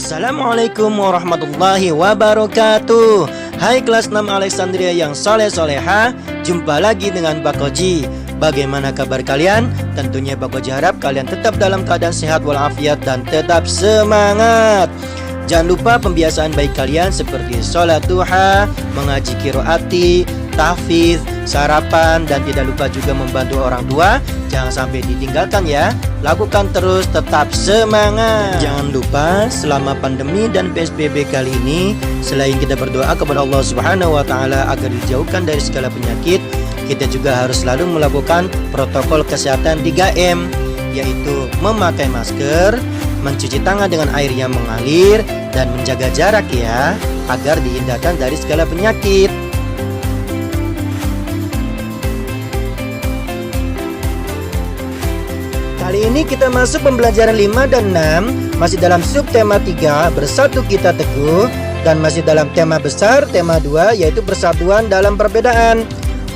Assalamualaikum warahmatullahi wabarakatuh. Hai kelas 6 Alexandria yang soleh-soleha, jumpa lagi dengan Bakoji. Bagaimana kabar kalian? Tentunya Bakoji harap kalian tetap dalam keadaan sehat walafiat dan tetap semangat. Jangan lupa pembiasaan baik kalian seperti sholat duha, mengaji qiraati, tahfidz, sarapan, dan tidak lupa juga membantu orang tua. Jangan sampai ditinggalkan ya. Lakukan terus, tetap semangat. Jangan lupa selama pandemi dan PSBB kali ini, selain kita berdoa kepada Allah Subhanahu wa taala agar dijauhkan dari segala penyakit, kita juga harus selalu melakukan protokol kesehatan 3M, yaitu memakai masker, mencuci tangan dengan air yang mengalir, dan menjaga jarak ya, agar dihindarkan dari segala penyakit. Kali ini kita masuk pembelajaran 5 dan 6, masih dalam subtema 3, bersatu kita teguh, dan masih dalam tema besar, tema 2, yaitu persatuan dalam perbedaan.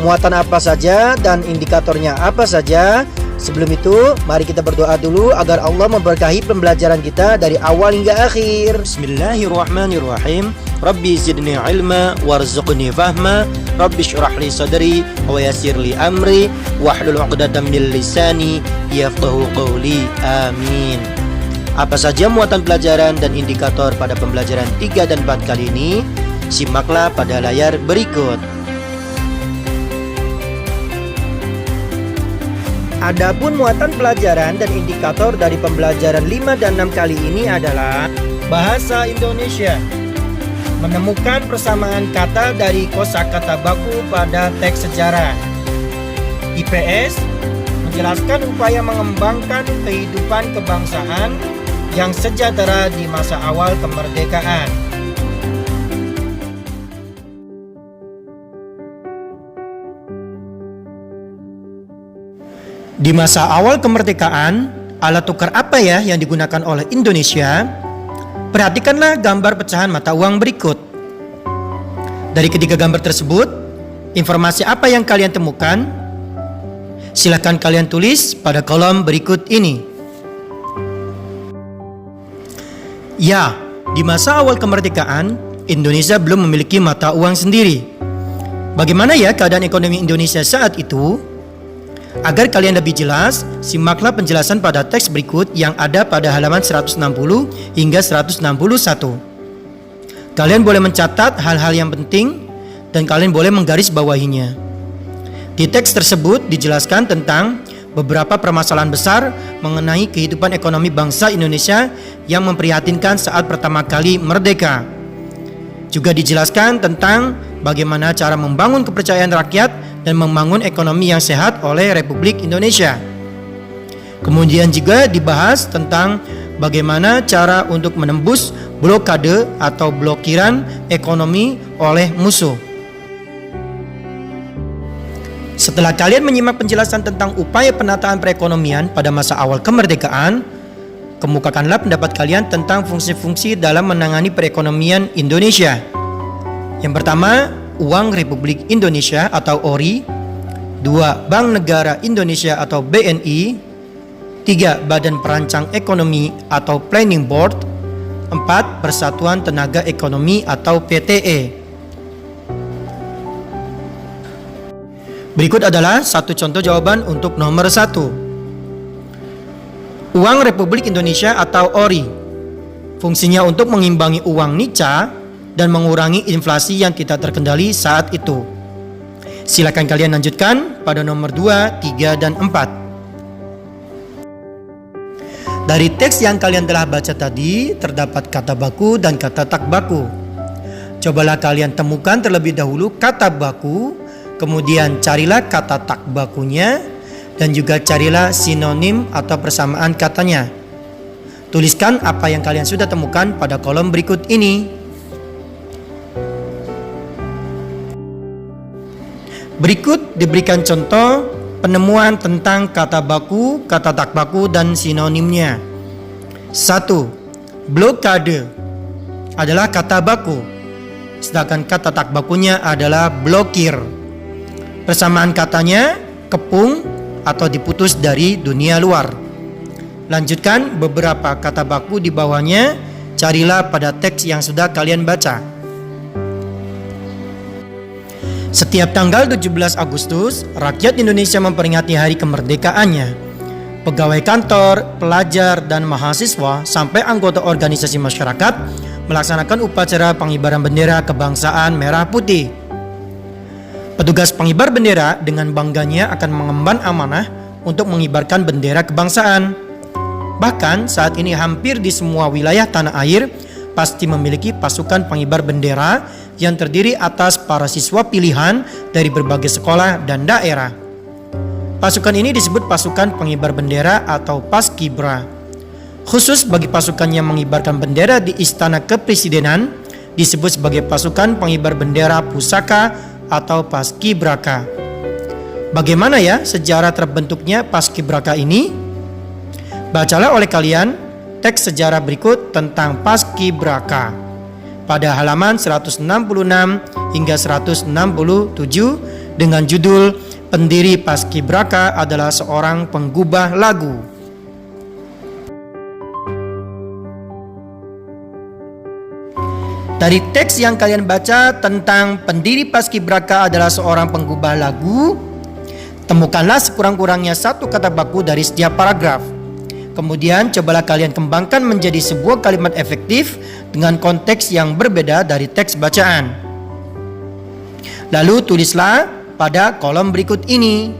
Muatan apa saja dan indikatornya apa saja? Sebelum itu, mari kita berdoa dulu agar Allah memberkahi pembelajaran kita dari awal hingga akhir. Bismillahirrahmanirrahim. Rabbi zidni ilma warzuqni fahma. Rabbi syrah li sadri wa yassir li amri wahlul 'uqdatam min lisani yafqahu qawli. Amin. Apa saja muatan pelajaran dan indikator pada pembelajaran 3 dan 4 kali ini? Simaklah pada layar berikut. Adapun muatan pelajaran dan indikator dari pembelajaran 5 dan 6 kali ini adalah bahasa Indonesia. Menemukan persamaan kata dari kosakata baku pada teks sejarah. IPS menjelaskan upaya mengembangkan kehidupan kebangsaan yang sejahtera di masa awal kemerdekaan. Di masa awal kemerdekaan, alat tukar apa ya yang digunakan oleh Indonesia? Perhatikanlah gambar pecahan mata uang berikut. Dari ketiga gambar tersebut, informasi apa yang kalian temukan? Silakan kalian tulis pada kolom berikut ini. Ya, di masa awal kemerdekaan, Indonesia belum memiliki mata uang sendiri. Bagaimana ya keadaan ekonomi Indonesia saat itu? Agar kalian lebih jelas, simaklah penjelasan pada teks berikut yang ada pada halaman 160 hingga 161. Kalian boleh mencatat hal-hal yang penting dan kalian boleh menggaris bawahinya. Di teks tersebut dijelaskan tentang beberapa permasalahan besar mengenai kehidupan ekonomi bangsa Indonesia yang memprihatinkan saat pertama kali merdeka. Juga dijelaskan tentang bagaimana cara membangun kepercayaan rakyat dan membangun ekonomi yang sehat oleh Republik Indonesia. Kemudian juga dibahas tentang bagaimana cara untuk menembus blokade atau blokiran ekonomi oleh musuh. Setelah kalian menyimak penjelasan tentang upaya penataan perekonomian pada masa awal kemerdekaan, kemukakanlah pendapat kalian tentang fungsi-fungsi dalam menangani perekonomian Indonesia. Yang pertama, Uang Republik Indonesia atau ORI. 2. Bank Negara Indonesia atau BNI. 3. Badan Perancang Ekonomi atau Planning Board. 4. Persatuan Tenaga Ekonomi atau PTE. Berikut adalah satu contoh jawaban untuk nomor 1. Uang Republik Indonesia atau ORI fungsinya untuk mengimbangi uang nica dan mengurangi inflasi yang tidak terkendali saat itu. Silakan kalian lanjutkan pada nomor 2, 3, dan 4. Dari teks yang kalian telah baca tadi, terdapat kata baku dan kata tak baku. Cobalah kalian temukan terlebih dahulu kata baku, kemudian carilah kata tak bakunya, dan juga carilah sinonim atau persamaan katanya. Tuliskan apa yang kalian sudah temukan pada kolom berikut ini. Berikut diberikan contoh penemuan tentang kata baku, kata tak baku, dan sinonimnya. 1. Blokade adalah kata baku, sedangkan kata tak bakunya adalah blokir. Persamaan katanya kepung atau diputus dari dunia luar. Lanjutkan beberapa kata baku di bawahnya. carilah pada teks yang sudah kalian baca. Setiap tanggal 17 Agustus, rakyat Indonesia memperingati hari kemerdekaannya. Pegawai kantor, pelajar, dan mahasiswa sampai anggota organisasi masyarakat melaksanakan upacara pengibaran bendera kebangsaan merah putih. Petugas pengibar bendera dengan bangganya akan mengemban amanah untuk mengibarkan bendera kebangsaan. Bahkan saat ini hampir di semua wilayah tanah air pasti memiliki pasukan pengibar bendera yang terdiri atas para siswa pilihan dari berbagai sekolah dan daerah. Pasukan ini disebut pasukan pengibar bendera atau Paskibra. Khusus bagi pasukan yang mengibarkan bendera di Istana Kepresidenan disebut sebagai pasukan pengibar bendera pusaka atau Paskibraka. Bagaimana ya sejarah terbentuknya Paskibraka ini? Bacalah oleh kalian teks sejarah berikut tentang Paskibraka pada halaman 166 hingga 167 dengan judul Pendiri Paskibraka adalah seorang penggubah lagu. Dari teks yang kalian baca tentang pendiri Paskibraka adalah seorang penggubah lagu, temukanlah sekurang-kurangnya satu kata baku dari setiap paragraf. Kemudian cobalah kalian kembangkan menjadi sebuah kalimat efektif dengan konteks yang berbeda dari teks bacaan. Lalu tulislah pada kolom berikut ini.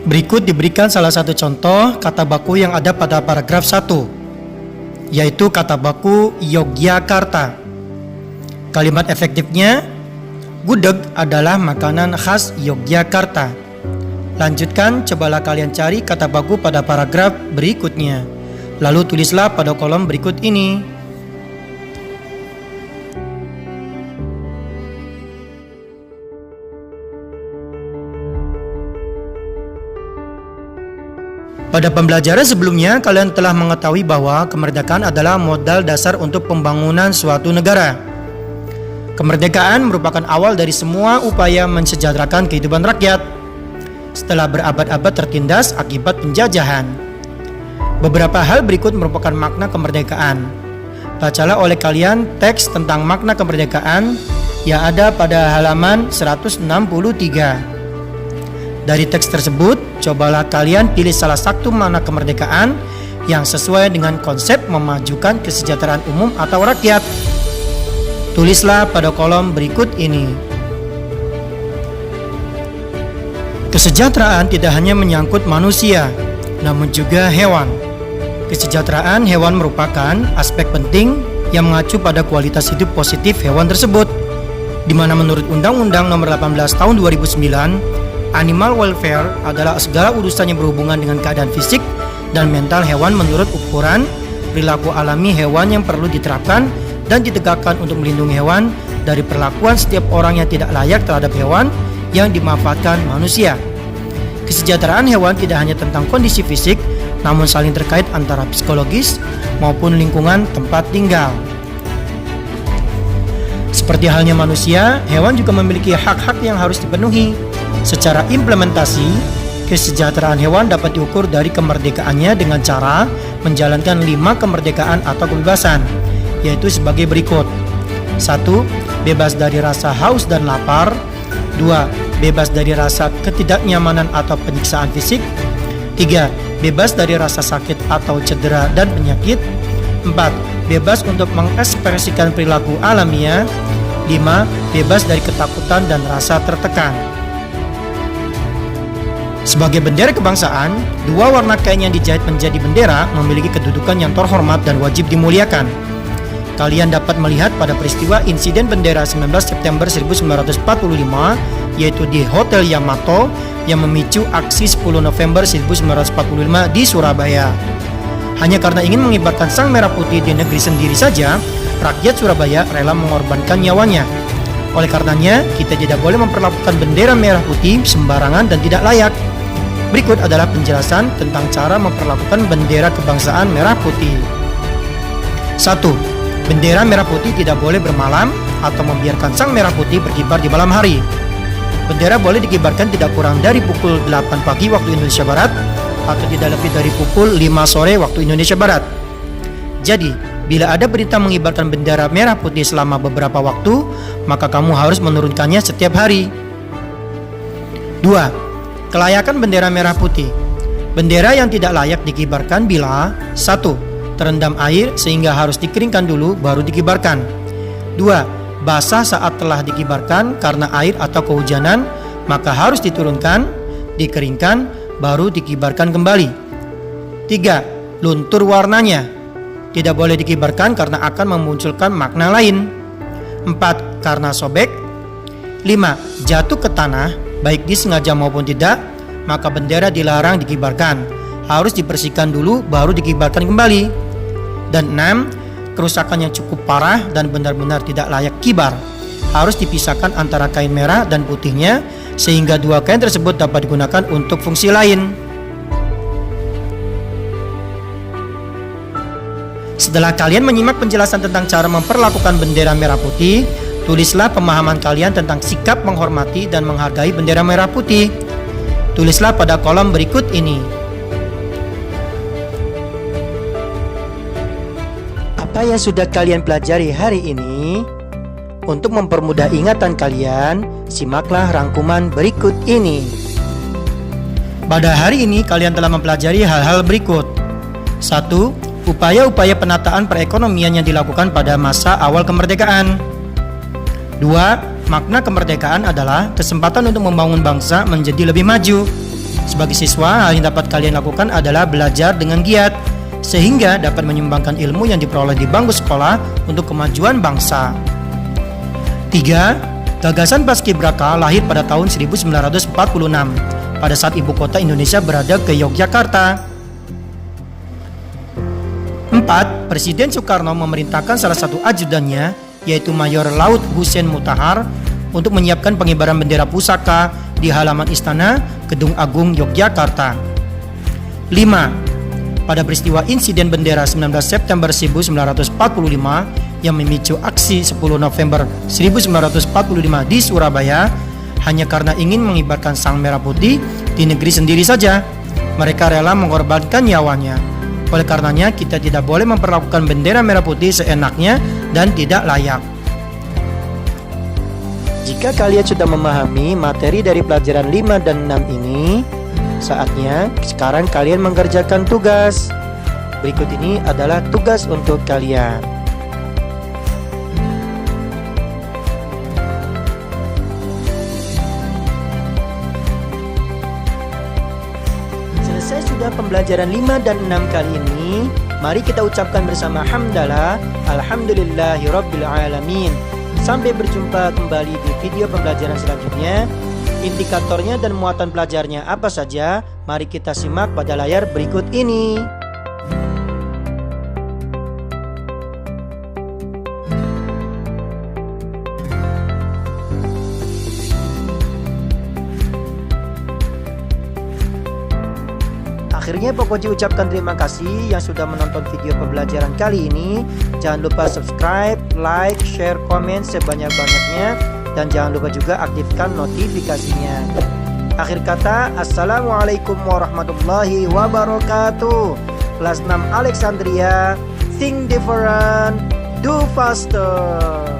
Berikut diberikan salah satu contoh kata baku yang ada pada paragraf 1, yaitu kata baku Yogyakarta. Kalimat efektifnya, gudeg adalah makanan khas Yogyakarta. Lanjutkan, cobalah kalian cari kata baku pada paragraf berikutnya. Lalu tulislah pada kolom berikut ini. Pada pembelajaran sebelumnya, kalian telah mengetahui bahwa kemerdekaan adalah modal dasar untuk pembangunan suatu negara. Kemerdekaan merupakan awal dari semua upaya mensejahterakan kehidupan rakyat setelah berabad-abad tertindas akibat penjajahan. Beberapa hal berikut merupakan makna kemerdekaan. Bacalah oleh kalian teks tentang makna kemerdekaan yang ada pada halaman 163. Dari teks tersebut, cobalah kalian pilih salah satu makna kemerdekaan yang sesuai dengan konsep memajukan kesejahteraan umum atau rakyat. Tulislah pada kolom berikut ini. Kesejahteraan tidak hanya menyangkut manusia, namun juga hewan. Kesejahteraan hewan merupakan aspek penting yang mengacu pada kualitas hidup positif hewan tersebut, di mana menurut Undang-Undang Nomor 18 Tahun 2009, animal welfare adalah segala urusan yang berhubungan dengan keadaan fisik dan mental hewan menurut ukuran perilaku alami hewan yang perlu diterapkan dan ditegakkan untuk melindungi hewan dari perlakuan setiap orang yang tidak layak terhadap hewan yang dimanfaatkan manusia. Kesejahteraan hewan tidak hanya tentang kondisi fisik, namun saling terkait antara psikologis maupun lingkungan tempat tinggal. Seperti halnya manusia, hewan juga memiliki hak-hak yang harus dipenuhi. Secara implementasi, kesejahteraan hewan dapat diukur dari kemerdekaannya dengan cara menjalankan 5 kemerdekaan atau kebebasan, yaitu sebagai berikut. 1. Bebas dari rasa haus dan lapar. 2. Bebas dari rasa ketidaknyamanan atau penyiksaan fisik. 3. Bebas dari rasa sakit atau cedera dan penyakit. 4. Bebas untuk mengekspresikan perilaku alamiah. 5. Bebas dari ketakutan dan rasa tertekan. Sebagai bendera kebangsaan, 2 warna kain yang dijahit menjadi bendera memiliki kedudukan yang terhormat dan wajib dimuliakan. Kalian dapat melihat pada peristiwa insiden bendera 19 September 1945, yaitu di Hotel Yamato yang memicu aksi 10 November 1945 di Surabaya. Hanya karena ingin mengibarkan sang merah putih di negeri sendiri saja, rakyat Surabaya rela mengorbankan nyawanya. Oleh karenanya, kita tidak boleh memperlakukan bendera merah putih sembarangan dan tidak layak. Berikut adalah penjelasan tentang cara memperlakukan bendera kebangsaan merah putih. 1. Bendera merah putih tidak boleh bermalam atau membiarkan sang merah putih berkibar di malam hari. Bendera boleh dikibarkan tidak kurang dari pukul 8 pagi waktu Indonesia Barat atau tidak lebih dari pukul 5 sore waktu Indonesia Barat. Jadi, bila ada perintah mengibarkan bendera merah putih selama beberapa waktu, maka kamu harus menurunkannya setiap hari. 2. Kelayakan bendera merah putih. Bendera yang tidak layak dikibarkan bila 1. Terendam air sehingga harus dikeringkan dulu baru dikibarkan. 2. Basah saat telah dikibarkan karena air atau kehujanan, maka harus diturunkan, dikeringkan, baru dikibarkan kembali. 3. Luntur warnanya. Tidak boleh dikibarkan karena akan memunculkan makna lain. 4. Karena sobek. 5. Jatuh ke tanah, baik disengaja maupun tidak, maka bendera dilarang dikibarkan. Harus dibersihkan dulu baru dikibarkan kembali. Dan 6. Kerusakan yang cukup parah dan benar-benar tidak layak kibar. Harus dipisahkan antara kain merah dan putihnya, sehingga dua kain tersebut dapat digunakan untuk fungsi lain. Setelah kalian menyimak penjelasan tentang cara memperlakukan bendera merah putih, tulislah pemahaman kalian tentang sikap menghormati dan menghargai bendera merah putih. Tulislah pada kolom berikut ini. Apa yang sudah kalian pelajari hari ini? Untuk mempermudah ingatan kalian, simaklah rangkuman berikut ini. Pada hari ini kalian telah mempelajari hal-hal berikut. 1. Upaya-upaya penataan perekonomian yang dilakukan pada masa awal kemerdekaan. 2. Makna kemerdekaan adalah kesempatan untuk membangun bangsa menjadi lebih maju. Sebagai siswa, hal yang dapat kalian lakukan adalah belajar dengan giat, sehingga dapat menyumbangkan ilmu yang diperoleh di bangku sekolah untuk kemajuan bangsa. 3. Gagasan Paskibraka lahir pada tahun 1946 pada saat ibu kota Indonesia berada ke Yogyakarta. 4. Presiden Soekarno memerintahkan salah satu ajudannya, yaitu Mayor Laut Husein Mutahar, untuk menyiapkan pengibaran bendera pusaka di halaman Istana Gedung Agung Yogyakarta. 5. Pada peristiwa insiden bendera 19 September 1945 yang memicu aksi 10 November 1945 di Surabaya, hanya karena ingin mengibarkan sang merah putih di negeri sendiri saja, mereka rela mengorbankan nyawanya. Oleh karenanya, kita tidak boleh memperlakukan bendera merah putih seenaknya dan tidak layak. Jika kalian sudah memahami materi dari pelajaran 5 dan 6 ini, saatnya sekarang kalian mengerjakan tugas. Berikut ini adalah tugas untuk kalian. Selesai sudah pembelajaran 5 dan 6 kali ini, mari kita ucapkan bersama hamdalah, alhamdulillahirabbil alamin. Sampai berjumpa kembali di video pembelajaran selanjutnya. Indikatornya dan muatan pelajarnya apa saja? Mari kita simak pada layar berikut ini. Akhirnya Pokoji ucapkan terima kasih yang sudah menonton video pembelajaran kali ini. Jangan lupa subscribe, like, share, komen sebanyak-banyaknya. Dan jangan lupa juga aktifkan notifikasinya. Akhir kata, Assalamualaikum warahmatullahi wabarakatuh. Kelas 6 Alexandria, think different, do faster.